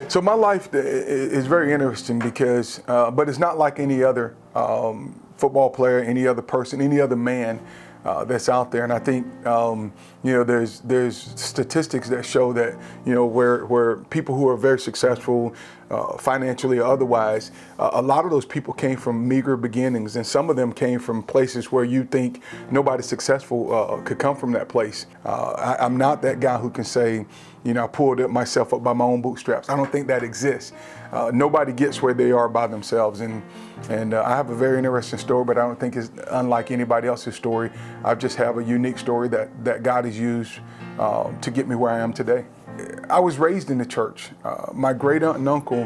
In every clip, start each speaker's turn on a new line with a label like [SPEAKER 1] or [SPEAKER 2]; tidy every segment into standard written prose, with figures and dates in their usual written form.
[SPEAKER 1] So my life is very interesting because, but it's not like any other football player, any other person, any other man that's out there. And I think, there's statistics that show that, where people who are very successful financially or otherwise, a lot of those people came from meager beginnings, and some of them came from places where you think nobody successful could come from that place. I'm not that guy who can say, I pulled myself up by my own bootstraps. I don't think that exists. Nobody gets where they are by themselves, and I have a very interesting story, but I don't think it's unlike anybody else's story. I just have a unique story that God has used to get me where I am today. I was raised in the church. My great aunt and uncle,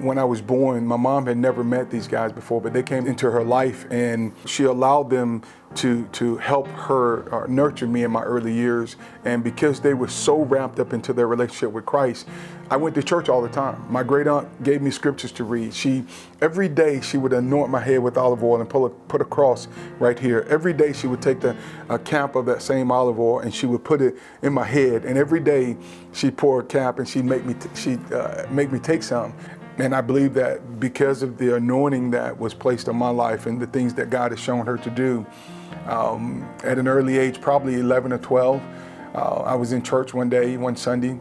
[SPEAKER 1] when I was born, my mom had never met these guys before, but they came into her life, and she allowed them to help her nurture me in my early years. And because they were so wrapped up into their relationship with Christ, I went to church all the time. My great aunt gave me scriptures to read. Every day she would anoint my head with olive oil and put a cross right here. Every day she would take a cap of that same olive oil and she would put it in my head. And every day she'd pour a cap and she'd make me take some. And I believe that because of the anointing that was placed on my life and the things that God has shown her to do, at an early age, probably 11 or 12, I was in church one Sunday,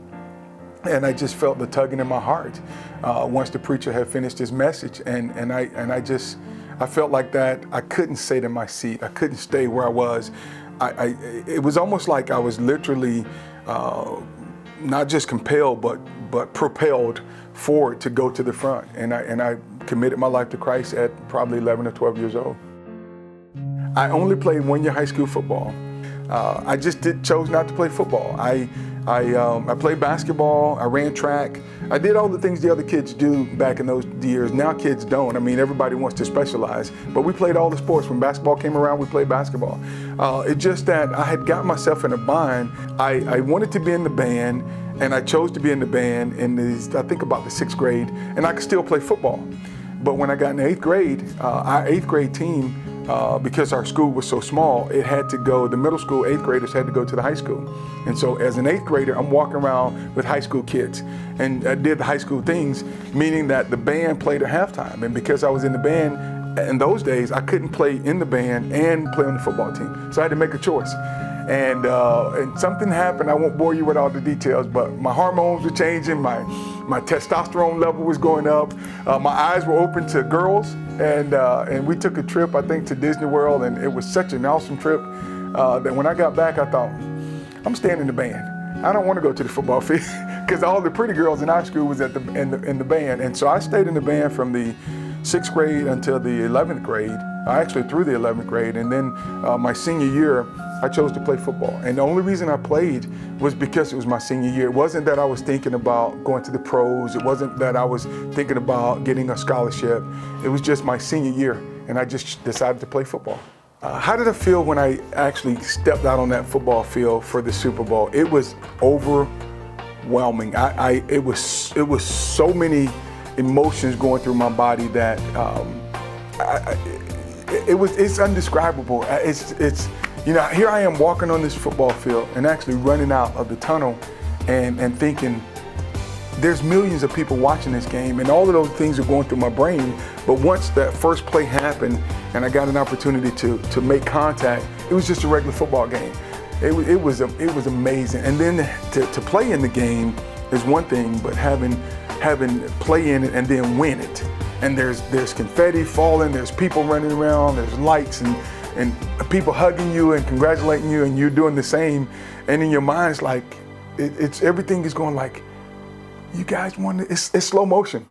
[SPEAKER 1] and I just felt the tugging in my heart once the preacher had finished his message, and I felt like that I couldn't stay in my seat. I couldn't stay where I was. It was almost like I was literally not just compelled, but propelled forward to go to the front, and I committed my life to Christ at probably 11 or 12 years old. I only played 1 year high school football. I just chose not to play football. I played basketball, I ran track. I did all the things the other kids do back in those years. Now kids don't. I mean, everybody wants to specialize, but we played all the sports. When basketball came around, we played basketball. It's just that I had got myself in a bind. I wanted to be in the band, and I chose to be in the band I think about the 6th grade, and I could still play football. But when I got in 8th grade, our 8th grade team, because our school was so small, the middle school 8th graders had to go to the high school. And so as an 8th grader, I'm walking around with high school kids, and I did the high school things, meaning that the band played at halftime. And because I was in the band in those days, I couldn't play in the band and play on the football team. So I had to make a choice. And something happened. I won't bore you with all the details, but my hormones were changing. My testosterone level was going up. My eyes were open to girls, and we took a trip, I think, to Disney World, and it was such an awesome trip that when I got back, I thought, I'm staying in the band. I don't want to go to the football field because all the pretty girls in our school was in the band, and so I stayed in the band from the 6th grade until the 11th grade. Actually through the 11th grade, and then my senior year, I chose to play football. And the only reason I played was because it was my senior year. It wasn't that I was thinking about going to the pros. It wasn't that I was thinking about getting a scholarship. It was just my senior year, and I just decided to play football. How did I feel when I actually stepped out on that football field for the Super Bowl? It was overwhelming. It was so many emotions going through my body that it's indescribable. It's here I am walking on this football field and actually running out of the tunnel and thinking there's millions of people watching this game, and all of those things are going through my brain. But once that first play happened and I got an opportunity to make contact, it was just a regular football game. It was amazing. And then to play in the game is one thing, but having play in it and then win it. And there's confetti falling, there's people running around, there's lights and people hugging you and congratulating you, and you're doing the same. And in your mind's like, everything is going like, you guys won it. It's slow motion.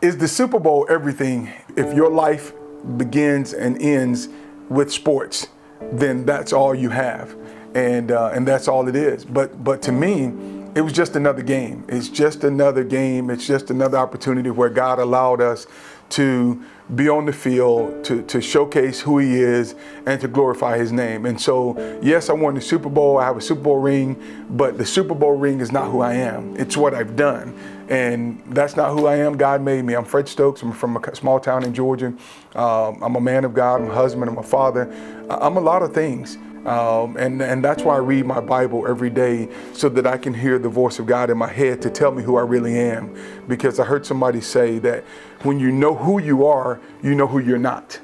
[SPEAKER 1] Is the Super Bowl everything? If your life begins and ends with sports, then that's all you have. And that's all it is. But to me, it was just another game. It's just another game. It's just another opportunity where God allowed us to be on the field, to showcase who He is and to glorify His name. And so, yes, I won the Super Bowl. I have a Super Bowl ring, but the Super Bowl ring is not who I am. It's what I've done. And that's not who I am. God made me. I'm Fred Stokes. I'm from a small town in Georgia. I'm a man of God. I'm a husband. I'm a father. I'm a lot of things. And that's why I read my Bible every day, so that I can hear the voice of God in my head to tell me who I really am. Because I heard somebody say that when you know who you are, you know who you're not.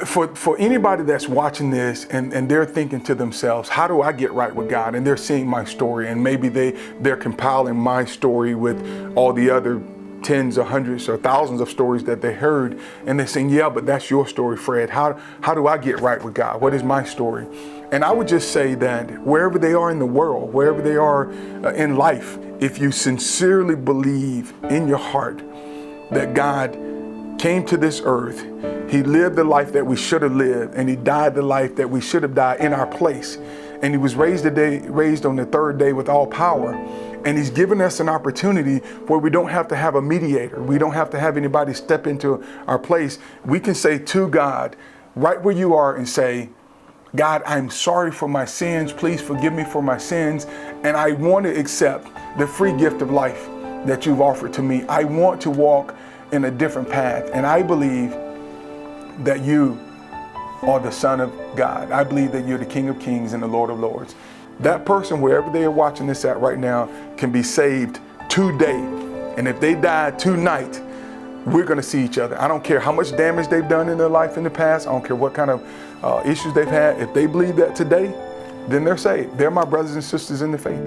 [SPEAKER 1] For anybody that's watching this and they're thinking to themselves, how do I get right with God? And they're seeing my story, and maybe they're compiling my story with all the other tens or hundreds or thousands of stories that they heard, and they're saying, yeah, but that's your story, Fred. How do I get right with God? What is my story? And I would just say that wherever they are in the world, wherever they are in life, if you sincerely believe in your heart that God came to this earth, he lived the life that we should have lived, and he died the life that we should have died in our place, and he was raised on the third day with all power. And he's given us an opportunity where we don't have to have a mediator. We don't have to have anybody step into our place. We can say to God, right where you are, and say, God, I'm sorry for my sins. Please forgive me for my sins. And I want to accept the free gift of life that you've offered to me. I want to walk in a different path. And I believe that you are the Son of God. I believe that you're the King of Kings and the Lord of Lords. That person, wherever they are watching this at right now, can be saved today. And if they die tonight, we're going to see each other. I don't care how much damage they've done in their life in the past. I don't care what kind of issues they've had. If they believe that today, then they're saved. They're my brothers and sisters in the faith.